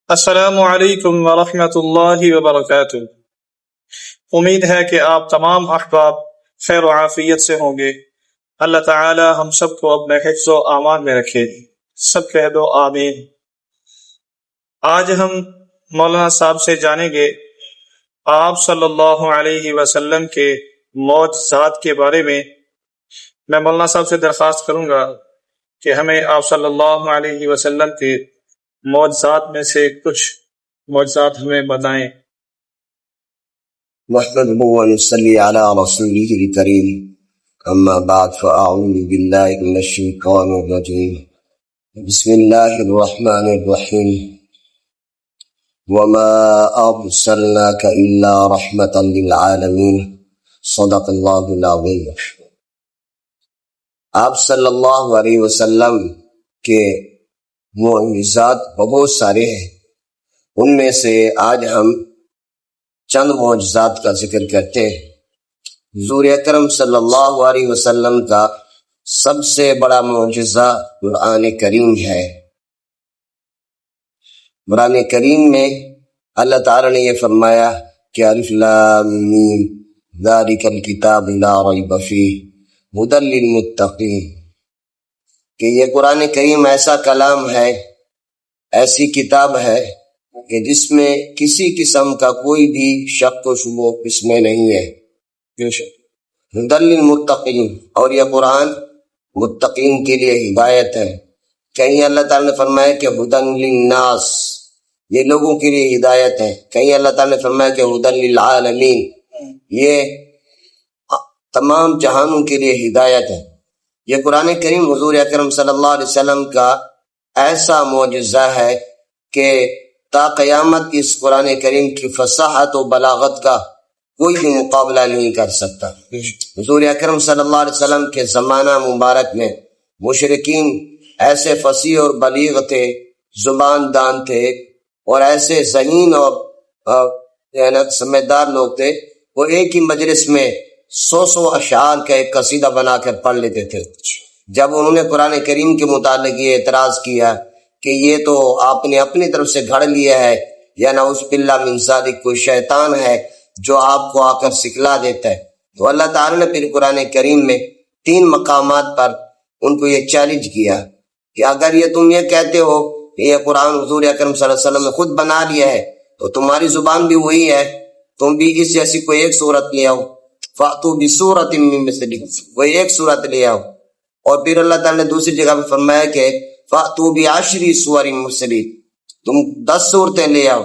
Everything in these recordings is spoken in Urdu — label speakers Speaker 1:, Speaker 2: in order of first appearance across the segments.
Speaker 1: السلام علیکم ورحمۃ اللہ وبرکاتہ۔ امید ہے کہ آپ تمام احباب خیر و عافیت سے ہوں گے۔ اللہ تعالی ہم سب کو اپنے حفظ و امان میں رکھے، سب کہہ دو آمین۔ آج ہم مولانا صاحب سے جانیں گے آپ صلی اللہ علیہ وسلم کے معجزات کے بارے میں۔ میں مولانا صاحب سے درخواست کروں گا کہ ہمیں آپ صلی اللہ علیہ وسلم کے معجزات میں سے کچھ معجزات ہمیں بتائیں۔
Speaker 2: نحمده ونصلي على رسوله الكريم أما بعد فأعوذ بالله من الشيطان الرجيم بسم الله الرحمن الرحيم وما أرسلناك إلا رحمة للعالمين صدق الله العظيم۔ آپ صلی اللہ علیہ وسلم کے معجزات بہت سارے ہیں، ان میں سے آج ہم چند معجزات کا ذکر کرتے ہیں۔ حضور اکرم صلی اللہ علیہ وسلم کا سب سے بڑا معجزہ قرآن کریم ہے۔ قرآن کریم میں اللہ تعالی نے یہ فرمایا کہ الف لام میم ذالک الکتاب لا ریب فیہ ھدی للمتقین، کہ یہ قرآن کریم ایسا کلام ہے، ایسی کتاب ہے کہ جس میں کسی قسم کا کوئی بھی شک و شبہ اس میں نہیں ہے۔ ھدی للمتقین، اور یہ قرآن متقین کے لیے ہدایت ہے۔ کہیں اللہ تعالیٰ نے فرمایا کہ ھدی للناس، یہ لوگوں کے لیے ہدایت ہے۔ کہیں اللہ تعالیٰ نے فرمایا کہ ھدی للعالمین، یہ تمام جہانوں کے لیے ہدایت ہے۔ یہ قرآن کریم حضور اکرم صلی اللہ علیہ وسلم کا ایسا معجزہ ہے کہ تا قیامت اس قرآن کریم کی فصاحت و بلاغت کا کوئی بھی مقابلہ نہیں کر سکتا۔ حضور اکرم صلی اللہ علیہ وسلم کے زمانہ مبارک میں مشرکین ایسے فصیح اور بلیغ تھے، زبان دان تھے، اور ایسے ذہین اور سمجھدار لوگ تھے، وہ ایک ہی مجلس میں 100 اشعار کا ایک قصیدہ بنا کر پڑھ لیتے تھے۔ جب انہوں نے قرآن کریم کے متعلق یہ اعتراض کیا کہ یہ تو آپ نے اپنی طرف سے گھڑ لیا ہے، یا نعوذ باللہ من ذالک، کوئی شیطان ہے جو آپ کو آ کر سکھلا دیتا ہے، تو اللہ تعالیٰ نے پھر قرآن کریم میں 3 مقامات پر ان کو یہ چیلنج کیا کہ اگر یہ تم یہ کہتے ہو کہ یہ قرآن حضور اکرم صلی اللہ علیہ وسلم نے خود بنا لیا ہے، تو تمہاری زبان بھی وہی ہے، تم بھی اس جیسی کوئی ایک صورت لے آؤ، فَأْتُوا بِسُورَةٍ مِّن مِّثْلِهِ، کوئی ایک صورت لے آؤ۔ اور پھر اللہ تعالیٰ نے دوسری جگہ پہ فرمایا کہ فَأْتُوا بِعَشْرِ سُوَرٍ مُّثْلِهِ، تم 10 صورتیں لے آؤ۔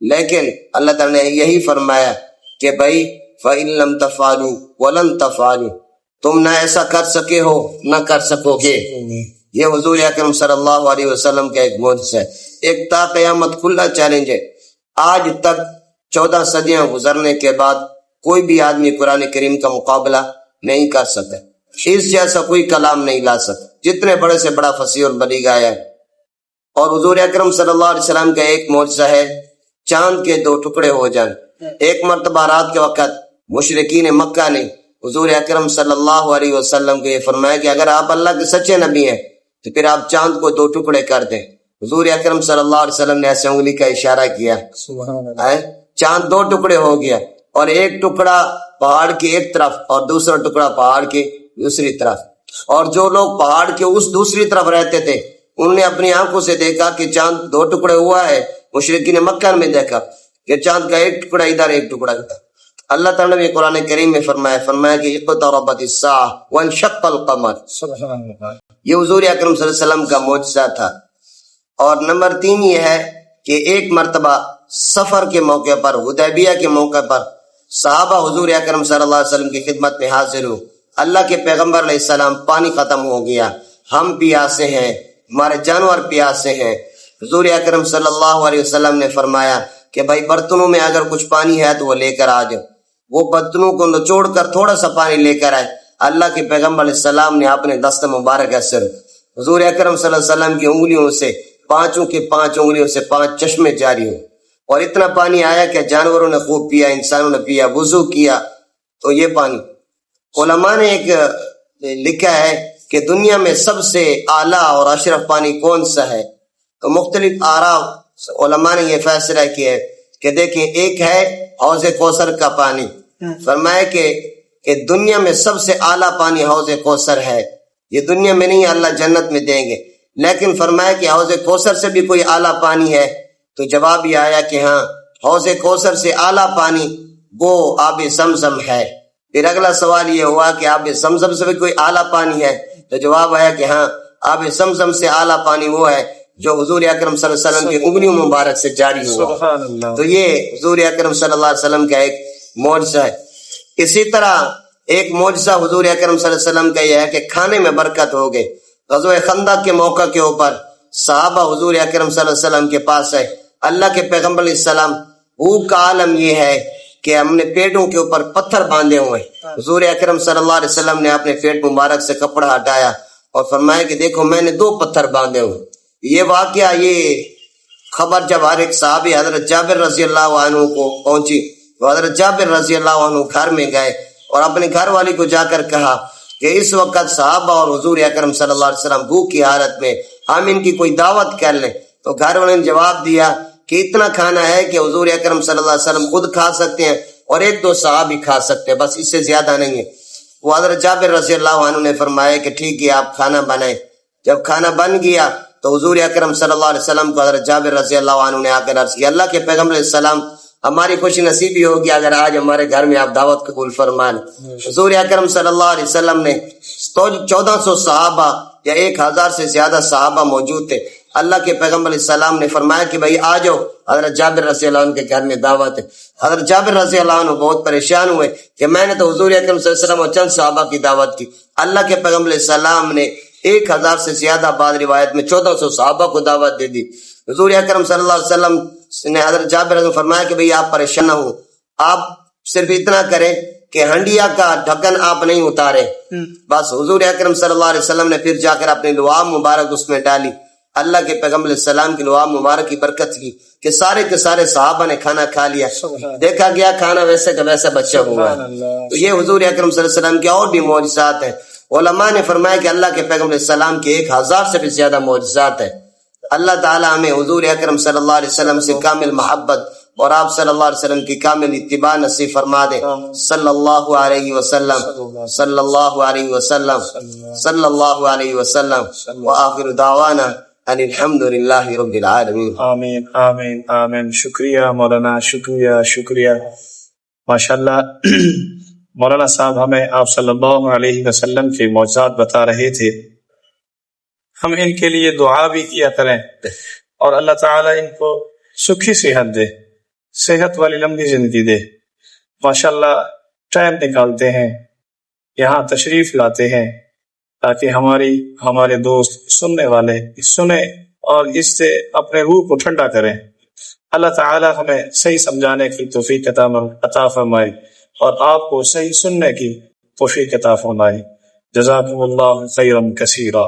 Speaker 2: لیکن اللہ تعالیٰ نے یہی فرمایا کہ بھائی فَإِن لَّمْ تَفْعَلُوا وَلَن تَفْعَلُوا، تم نہ ایسا کر سکے ہو نہ کر سکو گے۔ یہ حضور اکرم صلی اللہ علیہ وسلم کا ایک معجزہ ہے، ایک تا قیامت کھلا چیلنج ہے۔ آج تک 14 صدیاں گزرنے کے بعد کوئی بھی آدمی قرآن کریم کا مقابلہ نہیں کر سکتا، اس جیسا کوئی کلام نہیں لا سکتا، جتنے بڑے سے بڑا فصیح اور بلیغ آیا ہے۔ اور حضور اکرم صلی اللہ علیہ وسلم کا ایک معجزہ ہے چاند کے 2 ٹکڑے ہو جان۔ ایک مرتبہ رات کے وقت مشرکین مکہ نے حضور اکرم صلی اللہ علیہ وسلم کو یہ فرمایا کہ اگر آپ اللہ کے سچے نبی ہیں تو پھر آپ چاند کو 2 ٹکڑے کر دیں۔ حضور اکرم صلی اللہ علیہ وسلم نے ایسے انگلی کا اشارہ کیا، چاند 2 ٹکڑے ہو گیا، اور ایک ٹکڑا پہاڑ کے ایک طرف اور دوسرا ٹکڑا پہاڑ کے دوسری طرف۔ اور جو لوگ پہاڑ کے اس دوسری طرف رہتے تھے انہوں نے اپنی آنکھوں سے دیکھا کہ چاند 2 ٹکڑے ہوا ہے۔ مشرکین مکہ نے دیکھا کہ چاند کا ایک ٹکڑا ادھر ایک ٹکڑا ادھر۔ اللہ تعالیٰ نے قرآن کریم میں فرمایا کہ اقتربت الساعہ وانشق القمر، یہ حضور اکرم صلی اللہ علیہ وسلم کا معجزہ تھا۔ اور نمبر 3 یہ ہے کہ ایک مرتبہ سفر کے موقع پر، حدیبیہ کے موقع پر، صحابہ حضور اکرم صلی اللہ علیہ وسلم کی خدمت میں حاضر ہو، اللہ کے پیغمبر علیہ السلام پانی ختم ہو گیا، ہم پیاسے ہیں، ہمارے جانور پیاسے ہیں۔ حضور اکرم صلی اللہ علیہ وسلم نے فرمایا کہ بھائی برتنوں میں اگر کچھ پانی ہے تو وہ لے کر آ جاؤ۔ وہ برتنوں کو نچوڑ کر تھوڑا سا پانی لے کر آئے۔ اللہ کے پیغمبر علیہ السلام نے اپنے دست مبارک اثر حضور اکرم صلی اللہ علیہ وسلم کی انگلیوں سے، 5 کی 5 انگلیوں سے 5 چشمے جاری ہوئے، اور اتنا پانی آیا کہ جانوروں نے خوب پیا، انسانوں نے پیا، وضو کیا۔ تو یہ پانی، علماء نے ایک لکھا ہے کہ دنیا میں سب سے اعلیٰ اور اشرف پانی کون سا ہے، تو مختلف آراء علماء نے یہ فیصلہ کیا ہے کہ دیکھیں ایک ہے حوض کوثر کا پانی، فرمایا کہ دنیا میں سب سے اعلیٰ پانی حوض کوثر ہے، یہ دنیا میں نہیں اللہ جنت میں دیں گے، لیکن فرمایا کہ حوض کوثر سے بھی کوئی اعلیٰ پانی ہے؟ تو جواب یہ آیا کہ ہاں، حوض کوثر سے اعلیٰ پانی وہ آب زمزم ہے۔ پھر اگلا سوال یہ ہوا کہ آب زمزم سے بھی کوئی اعلیٰ پانی ہے؟ تو جواب آیا کہ ہاں، آب زمزم سے اعلیٰ پانی وہ ہے جو حضور اکرم صلی اللہ علیہ وسلم کی انگلیوں مبارک سے جاری ہوا۔
Speaker 1: سبحان اللہ۔
Speaker 2: تو یہ حضور اکرم صلی اللہ علیہ وسلم کا ایک معجزہ ہے۔ اسی طرح ایک معجزہ حضور اکرم صلی اللہ علیہ وسلم کا یہ ہے کہ کھانے میں برکت ہو گئے۔ غزوہ خندق کے موقع کے اوپر صحابہ حضور اکرم صلی اللہ علیہ وسلم کے پاس ہے، اللہ کے پیغمبر علیہ السلام، بھوک کا عالم یہ ہے کہ ہم نے پیٹوں کے اوپر پتھر باندھے ہوئے، حضور اکرم صلی اللہ علیہ وسلم نے اپنے پیٹ مبارک سے کپڑا ہٹایا اور فرمایا کہ دیکھو میں نے 2 پتھر باندھے ہوئے۔ یہ واقعہ، یہ خبر جب ہر ایک صحابی حضرت جابر رضی اللہ عنہ کو پہنچی تو حضرت جابر رضی اللہ عنہ گھر میں گئے اور اپنے گھر والی کو جا کر کہا کہ اس وقت صحابہ اور حضور اکرم صلی اللہ علیہ وسلم بھوک کی حالت میں، ہم ان کی کوئی دعوت کر لیں؟ تو گھر والے نے جواب دیا کہ اتنا کھانا ہے کہ حضور اکرم صلی اللہ علیہ وسلم خود کھا سکتے ہیں اور 1-2 صحابی کھا سکتے ہیں، بس اس سے زیادہ نہیں ہے۔ وہ حضرت جابر رضی اللہ عنہ نے فرمایا کہ ٹھیک ہے آپ کھانا بنائیں۔ جب کھانا بن گیا تو حضور اکرم صلی اللہ علیہ وسلم کو حضرت جابر رضی اللہ عنہ نے آ کر عرض کیا، اللہ کے پیغمبر علیہ السلام، ہماری خوشی نصیبی ہوگی اگر آج ہمارے گھر میں آپ دعوت قبول فرما لیں۔ حضور اکرم صلی اللہ علیہ وسلم نے 1400 صحابہ یا 1000 سے زیادہ صحابہ موجود تھے، اللہ کے پیغمبر علیہ السلام نے فرمایا کہ بھائی آ جاؤ، حضرت جابر رضی اللہ عنہ کے گھر میں دعوت ہے۔ حضرت جابر رضی اللہ عنہ بہت پریشان ہوئے کہ میں نے تو حضور اکرم صلی اللہ علیہ وسلم اور چند صحابہ کی دعوت کی، اللہ کے پیغمبر علیہ السلام نے 1000 سے زیادہ، بعض روایت میں 1400 صحابہ کو دعوت دے دی۔ حضور اکرم صلی اللہ علیہ وسلم نے حضرت جابر رضی اللہ عنہ فرمایا کہ بھئی آپ پریشان نہ ہوں، آپ صرف اتنا کریں کہ ہنڈیا کا ڈھکن آپ نہیں اتارے، بس۔ حضور اکرم صلی اللہ علیہ وسلم نے پھر جا کر اپنی لعاب مبارک اس میں ڈالی، اللہ کے پیغمبر علیہ السلام کی لعاب مبارک کی برکت کی کہ سارے کے سارے صحابہ نے کھانا کھا لیا، دیکھا گیا کھانا ویسے کا ویسا بچا ہوا ہے۔ تو یہ حضور اکرم صلی اللہ علیہ وسلم کے اور بھی معجزات ہیں۔ علماء نے فرمایا کہ اللہ کے پیغمبر علیہ السلام کے 1000 سے بھی زیادہ معجزات ہیں۔ اللہ تعالیٰ ہمیں حضور اکرم صلی اللہ علیہ وسلم سے کامل محبت اور آپ صلی اللہ علیہ وسلم کی کامل اتباع نصیب فرما دے۔ صلی اللہ علیہ وسلم، صلی اللہ علیہ وسلم، صلی اللہ علیہ وسلم، وآخر دعوانا ان الحمد للہ رب العالمین۔
Speaker 1: آمین آمین آمین۔ شکریہ مولانا، شکریہ ماشاءاللہ۔ مولانا صاحب ہمیں آپ صلی اللہ علیہ وسلم کے معجزات بتا رہے تھے، ہم ان کے لیے دعا بھی کیا کریں اور اللہ تعالیٰ ان کو سکھی صحت دے، صحت والی لمبی زندگی دے۔ ماشاءاللہ ٹائم نکالتے ہیں، یہاں تشریف لاتے ہیں تاکہ ہمارے دوست سننے والے سنیں اور اس سے اپنے روح کو ٹھنڈا کریں۔ اللہ تعالیٰ ہمیں صحیح سمجھانے کی توفیق عطا فرمائے اور آپ کو صحیح سننے کی توفیق عطا فرمائے۔ جزاکم اللہ خیرا کثیرا۔